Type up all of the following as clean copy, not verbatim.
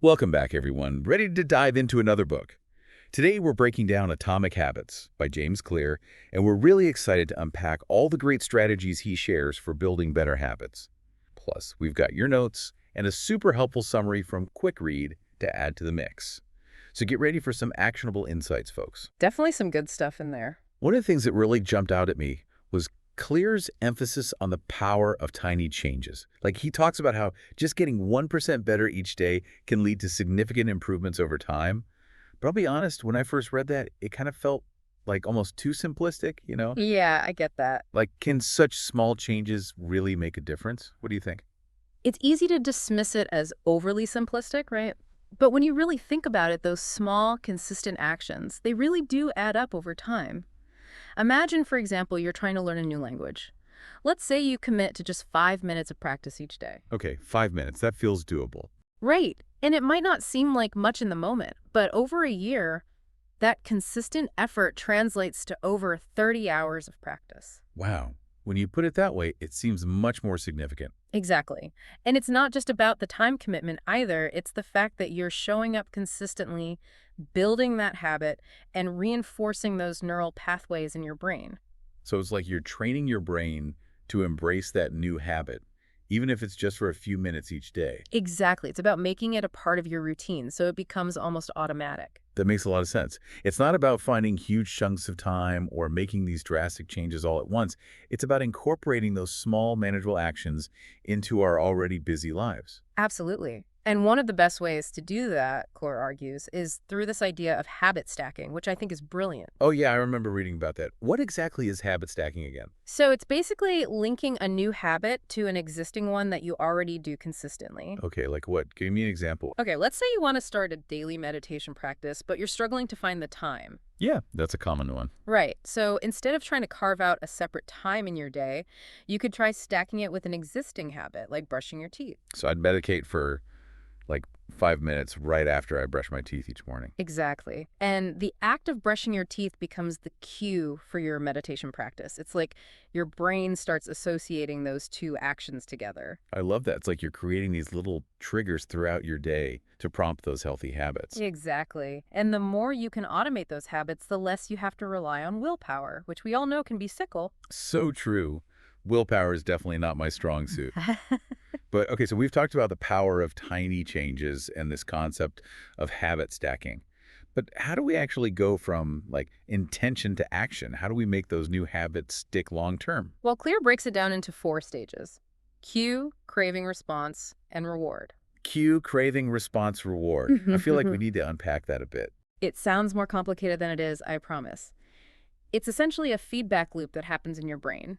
Welcome back, everyone. Ready to dive into another book. Today, we're breaking down Atomic Habits by James Clear, and we're really excited to unpack all the great strategies he shares for building better habits. Plus, we've got your notes and a super helpful summary from Quick Read to add to the mix. So get ready for some actionable insights, folks. Definitely some good stuff in there. One of the things that really jumped out at me was Clear's emphasis on the power of tiny changes. Like he talks about how just getting 1% better each day can lead to significant improvements over time. But I'll be honest, when I first read that, it kind of felt like almost too simplistic? Yeah, I get that. Like, can such small changes really make a difference? What do you think? It's easy to dismiss it as overly simplistic, right? But when you really think about it, those small, consistent actions, they really do add up over time. Imagine, for example, you're trying to learn a new language. Let's say you commit to just 5 minutes of practice each day. Okay, 5 minutes. That feels doable. Right. And it might not seem like much in the moment, but over a year, that consistent effort translates to over 30 hours of practice. Wow. When you put it that way, it seems much more significant. Exactly. And it's not just about the time commitment either. It's the fact that you're showing up consistently, building that habit, and reinforcing those neural pathways in your brain. So it's like you're training your brain to embrace that new habit, even if it's just for a few minutes each day. Exactly. It's about making it a part of your routine so it becomes almost automatic. That makes a lot of sense. It's not about finding huge chunks of time or making these drastic changes all at once. It's about incorporating those small, manageable actions into our already busy lives. Absolutely. And one of the best ways to do that, Clore argues, is through this idea of habit stacking, which I think is brilliant. Oh, yeah, I remember reading about that. What exactly is habit stacking again? So it's basically linking a new habit to an existing one that you already do consistently. Okay, like what? Give me an example. Okay, let's say you want to start a daily meditation practice, but you're struggling to find the time. Yeah, that's a common one. Right. So instead of trying to carve out a separate time in your day, you could try stacking it with an existing habit, like brushing your teeth. So I'd meditate for like 5 minutes right after I brush my teeth each morning. Exactly. And the act of brushing your teeth becomes the cue for your meditation practice. It's like your brain starts associating those two actions together. I love that. It's like you're creating these little triggers throughout your day to prompt those healthy habits. Exactly. And the more you can automate those habits, the less you have to rely on willpower, which we all know can be sickle. So true. Willpower is definitely not my strong suit. But okay, so we've talked about the power of tiny changes and this concept of habit stacking. But how do we actually go from like intention to action? How do we make those new habits stick long term? Well, Clear breaks it down into 4 stages: cue, craving response, and reward. Cue, craving, response, reward. I feel like we need to unpack that a bit. It sounds more complicated than it is, I promise. It's essentially a feedback loop that happens in your brain.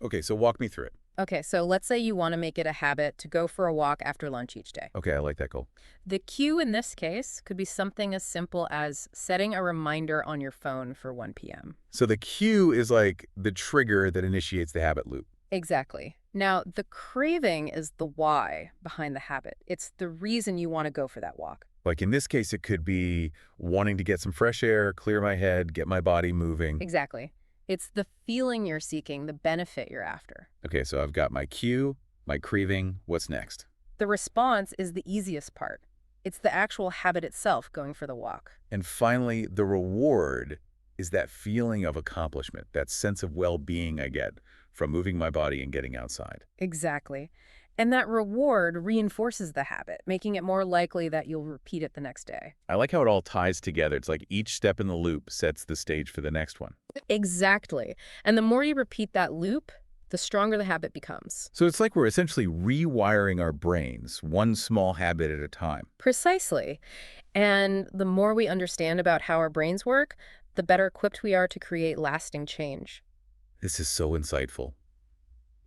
Okay, so walk me through it. Okay, so let's say you want to make it a habit to go for a walk after lunch each day. Okay, I like that goal. The cue in this case could be something as simple as setting a reminder on your phone for 1 p.m. So the cue is like the trigger that initiates the habit loop. Exactly. Now, the craving is the why behind the habit. It's the reason you want to go for that walk. Like in this case, it could be wanting to get some fresh air, clear my head, get my body moving. Exactly. It's the feeling you're seeking, the benefit you're after. Okay, so I've got my cue, my craving. What's next? The response is the easiest part. It's the actual habit itself, going for the walk. And finally, the reward is that feeling of accomplishment, that sense of well-being I get from moving my body and getting outside. Exactly. And that reward reinforces the habit, making it more likely that you'll repeat it the next day. I like how it all ties together. It's like each step in the loop sets the stage for the next one. Exactly. And the more you repeat that loop, the stronger the habit becomes. So it's like we're essentially rewiring our brains, one small habit at a time. Precisely. And the more we understand about how our brains work, the better equipped we are to create lasting change. This is so insightful.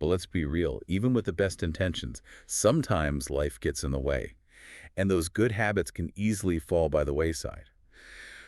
But let's be real, even with the best intentions, sometimes life gets in the way, and those good habits can easily fall by the wayside.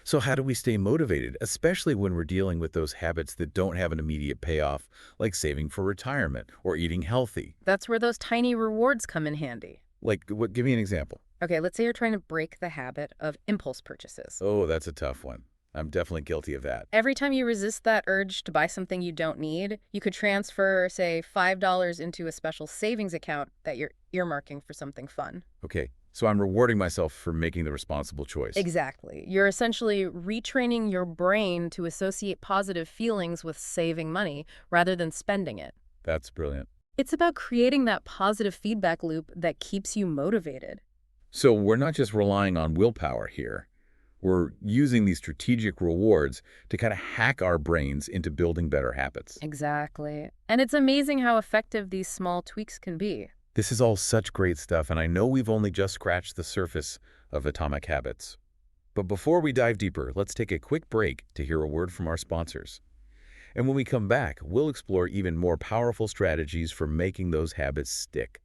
So how do we stay motivated, especially when we're dealing with those habits that don't have an immediate payoff, like saving for retirement or eating healthy? That's where those tiny rewards come in handy. Like, what? Give me an example. Okay, let's say you're trying to break the habit of impulse purchases. Oh, that's a tough one. I'm definitely guilty of that. Every time you resist that urge to buy something you don't need, you could transfer, say, $5 into a special savings account that you're earmarking for something fun. Okay, So I'm rewarding myself for making the responsible choice. Exactly. You're essentially retraining your brain to associate positive feelings with saving money rather than spending it. That's brilliant. It's about creating that positive feedback loop that keeps you motivated. So we're not just relying on willpower here. We're using these strategic rewards to kind of hack our brains into building better habits. Exactly. And it's amazing how effective these small tweaks can be. This is all such great stuff, and I know we've only just scratched the surface of atomic habits. But before we dive deeper, let's take a quick break to hear a word from our sponsors. And when we come back, we'll explore even more powerful strategies for making those habits stick.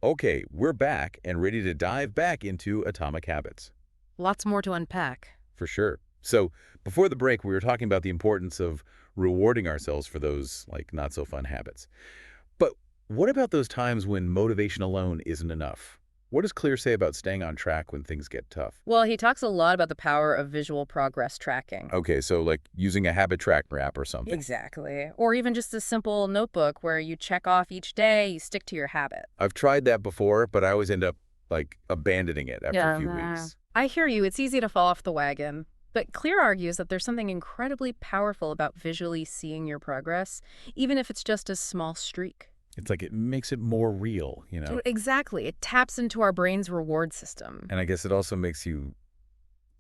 Okay, we're back and ready to dive back into atomic habits. Lots more to unpack. For sure. So before the break, we were talking about the importance of rewarding ourselves for those, like, not so fun habits. But what about those times when motivation alone isn't enough? What does Clear say about staying on track when things get tough? Well, he talks a lot about the power of visual progress tracking. Okay, so like using a habit tracker app or something. Exactly. Or even just a simple notebook where you check off each day, you stick to your habit. I've tried that before, but I always end up like abandoning it after a few weeks. I hear you. It's easy to fall off the wagon. But Clear argues that there's something incredibly powerful about visually seeing your progress, even if it's just a small streak. It's like it makes it more real, you know? Exactly. It taps into our brain's reward system. And I guess it also makes you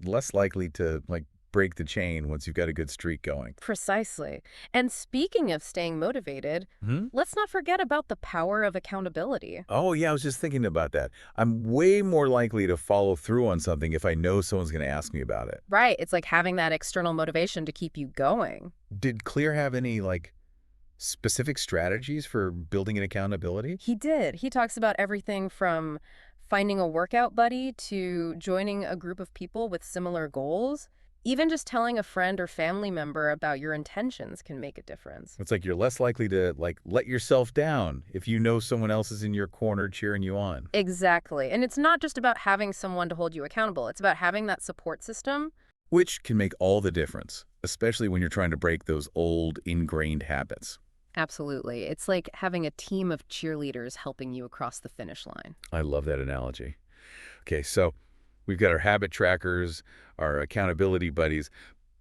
less likely to like break the chain once you've got a good streak going. Precisely. And speaking of staying motivated, let's not forget about the power of accountability. Oh, yeah, I was just thinking about that. I'm way more likely to follow through on something if I know someone's going to ask me about it. Right. It's like having that external motivation to keep you going. Did Clear have any, like, specific strategies for building an accountability? He did. He talks about everything from finding a workout buddy to joining a group of people with similar goals. Even just telling a friend or family member about your intentions can make a difference. It's like you're less likely to, like, let yourself down if you know someone else is in your corner cheering you on. Exactly. And it's not just about having someone to hold you accountable. It's about having that support system. Which can make all the difference, especially when you're trying to break those old, ingrained habits. Absolutely. It's like having a team of cheerleaders helping you across the finish line. I love that analogy. Okay, so we've got our habit trackers, our accountability buddies,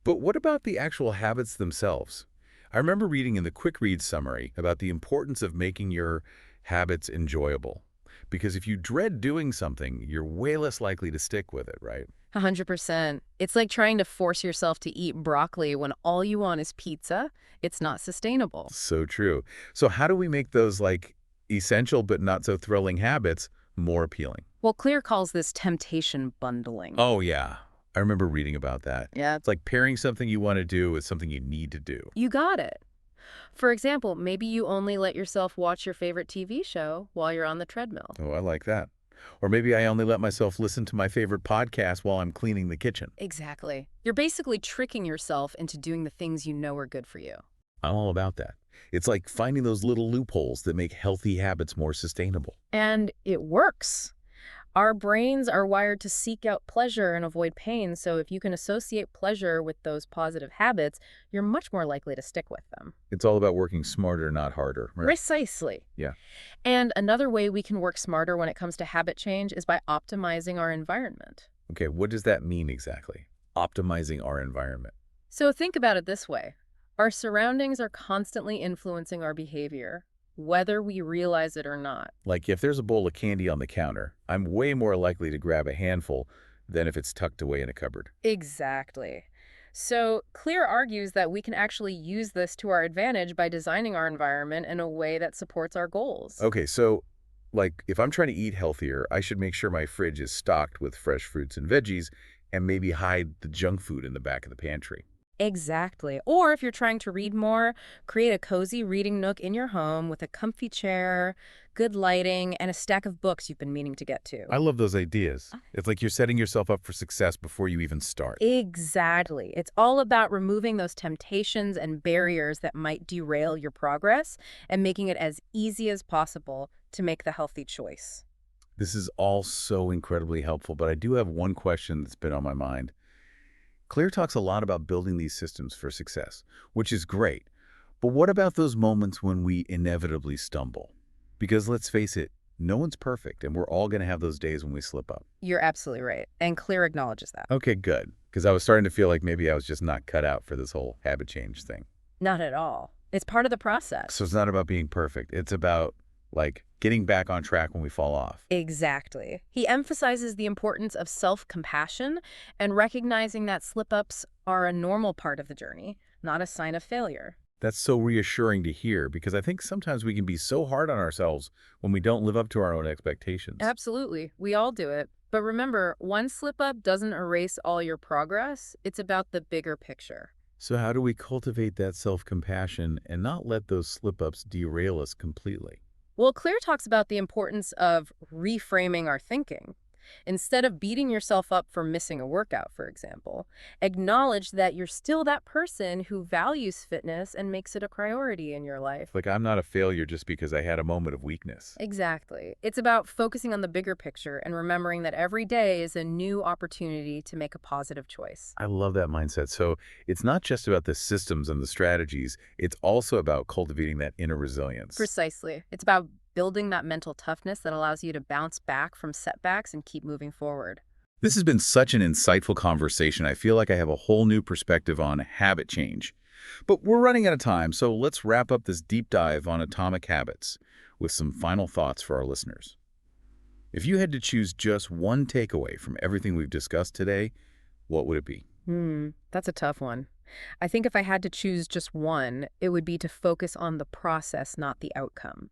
but what about the actual habits themselves? I remember reading in the quick read summary about the importance of making your habits enjoyable. Because if you dread doing something, you're way less likely to stick with it, right? 100%. It's like trying to force yourself to eat broccoli when all you want is pizza. It's not sustainable. So true. So how do we make those, like, essential but not so thrilling habits more appealing? Well, Clear calls this temptation bundling. Oh, yeah. I remember reading about that. Yeah, It's like pairing something you want to do with something you need to do. you got it. For example, maybe you only let yourself watch your favorite TV show while you're on the treadmill. Oh, I like that. Or maybe I only let myself listen to my favorite podcast while I'm cleaning the kitchen. Exactly. You're basically tricking yourself into doing the things you know are good for you. I'm all about that. It's like finding those little loopholes that make healthy habits more sustainable. And it works. Our brains are wired to seek out pleasure and avoid pain, so if you can associate pleasure with those positive habits, you're much more likely to stick with them. It's all about working smarter, not harder. Right? Precisely. Yeah. And another way we can work smarter when it comes to habit change is by optimizing our environment. Okay, what does that mean exactly? Optimizing our environment. So think about it this way. Our surroundings are constantly influencing our behavior, whether we realize it or not. Like if there's a bowl of candy on the counter, I'm way more likely to grab a handful than if it's tucked away in a cupboard. Exactly. So Clear argues that we can actually use this to our advantage by designing our environment in a way that supports our goals. Okay, so like if I'm trying to eat healthier, I should make sure my fridge is stocked with fresh fruits and veggies and maybe hide the junk food in the back of the pantry. Exactly. Or if you're trying to read more, create a cozy reading nook in your home with a comfy chair, good lighting, and a stack of books you've been meaning to get to. I love those ideas. It's like you're setting yourself up for success before you even start. Exactly. It's all about removing those temptations and barriers that might derail your progress and making it as easy as possible to make the healthy choice. This is all so incredibly helpful, but I do have one question that's been on my mind. Clear talks a lot about building these systems for success, which is great. But what about those moments when we inevitably stumble? Because let's face it, No one's perfect, and we're all going to have those days when we slip up. You're absolutely right. And Clear acknowledges that. Okay, good. Because I was starting to feel like maybe I was just not cut out for this whole habit change thing. Not at all. It's part of the So process. it's not about being perfect. It's about, like, getting back on track when we fall off. Exactly. He emphasizes the importance of self-compassion and recognizing that slip-ups are a normal part of the journey, not a sign of failure. That's so reassuring to hear because I think sometimes we can be so hard on ourselves when we don't live up to our own expectations. Absolutely. We all do it. But remember, one slip-up doesn't erase all your progress. It's about the bigger picture. So how do we cultivate that self-compassion and not let those slip-ups derail us completely? Well, Clear talks about the importance of reframing our thinking. Instead of beating yourself up for missing a workout, for example, acknowledge that you're still that person who values fitness and makes it a priority in your life. Like, I'm not a failure just because I had a moment of weakness. Exactly. It's about focusing on the bigger picture and remembering that every day is a new opportunity to make a positive choice. I love that mindset. So it's not just about the systems and the strategies. It's also about cultivating that inner resilience. Precisely. It's about building that mental toughness that allows you to bounce back from setbacks and keep moving forward. This has been such an insightful conversation. I feel like I have a whole new perspective on habit change. But we're running out of time, so let's wrap up this deep dive on atomic habits with some final thoughts for our listeners. If you had to choose just one takeaway from everything we've discussed today, what would it be? That's a tough one. I think if I had to choose just one, it would be to focus on the process, not the outcome.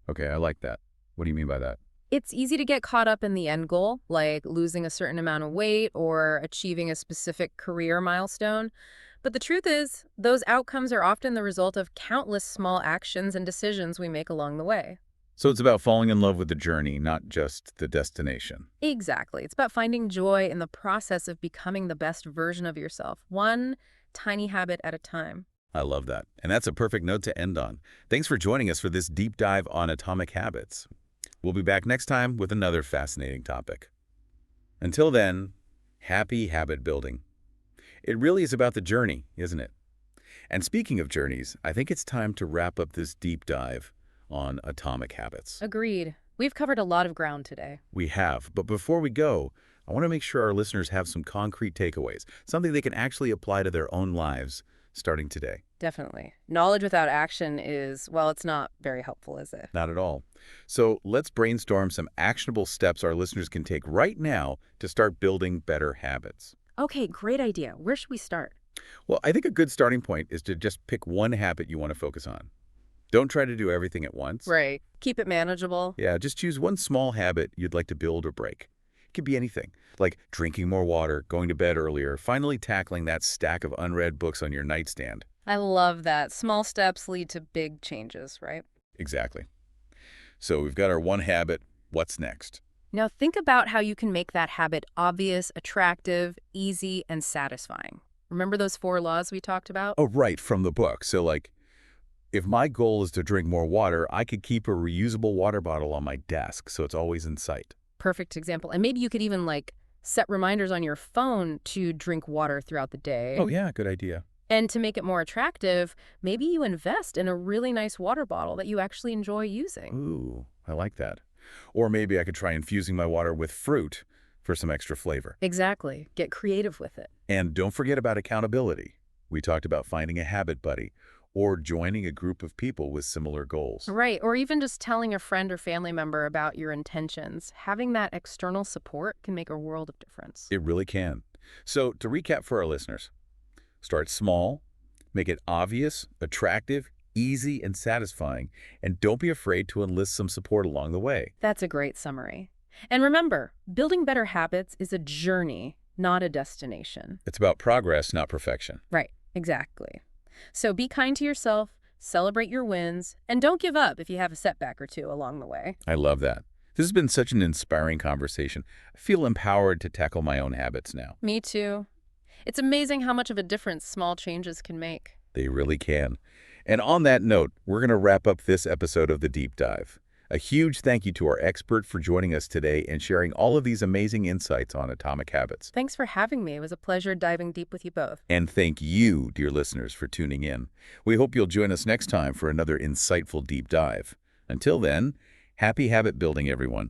Okay, I like that. What do you mean by that? It's easy to get caught up in the end goal, like losing a certain amount of weight or achieving a specific career milestone. But the truth is, those outcomes are often the result of countless small actions and decisions we make along the way. So it's about falling in love with the journey, not just the destination. Exactly. It's about finding joy in the process of becoming the best version of yourself, one tiny habit at a time. I love that. And that's a perfect note to end on. Thanks for joining us for this deep dive on atomic habits. We'll be back next time with another fascinating topic. Until then, happy habit building. It really is about the journey, isn't it? And speaking of journeys, I think it's time to wrap up this deep dive on atomic habits. Agreed. We've covered a lot of ground today. We have, but before we go, I want to make sure our listeners have some concrete takeaways, something they can actually apply to their own lives starting today. Definitely. Knowledge without action is, well, it's not very helpful, is it? Not at all. So let's brainstorm some actionable steps our listeners can take right now to start building better habits. Okay, great idea. Where should we start? Well, I think a good starting point is to just pick one habit you want to focus on. Don't try to do everything at once. Right. Keep it manageable. Yeah, just choose one small habit you'd like to build or break. It could be anything, like drinking more water, going to bed earlier, finally tackling that stack of unread books on your nightstand. I love that. Small steps lead to big changes, right? Exactly. So we've got our one habit. What's next? Now think about how you can make that habit obvious, attractive, easy, and satisfying. Remember those 4 laws we talked about? Oh, right, from the book. So, like, if my goal is to drink more water, I could keep a reusable water bottle on my desk so it's always in sight. Perfect example. And maybe you could even set reminders on your phone to drink water throughout the day. Oh, yeah, good idea. And to make it more attractive, maybe you invest in a really nice water bottle that you actually enjoy using. Ooh, I like that. Or maybe I could try infusing my water with fruit for some extra flavor. Exactly. Get creative with it. And don't forget about accountability. We talked about finding a habit buddy or joining a group of people with similar goals. Right. Or even just telling a friend or family member about your intentions. Having that external support can make a world of difference. It really can. So to recap for our listeners, start small, make it obvious, attractive, easy, and satisfying, and don't be afraid to enlist some support along the way. That's a great summary. And remember, building better habits is a journey, not a destination. It's about progress, not perfection. Right. Exactly. So be kind to yourself, celebrate your wins, and don't give up if you have a setback or two along the way. I love that. This has been such an inspiring conversation. I feel empowered to tackle my own habits now. Me too. It's amazing how much of a difference small changes can make. They really can. And on that note, we're going to wrap up this episode of The Deep Dive. A huge thank you to our expert for joining us today and sharing all of these amazing insights on atomic habits. Thanks for having me. It was a pleasure diving deep with you both. And thank you, dear listeners, for tuning in. We hope you'll join us next time for another insightful deep dive. Until then, Happy habit building, everyone.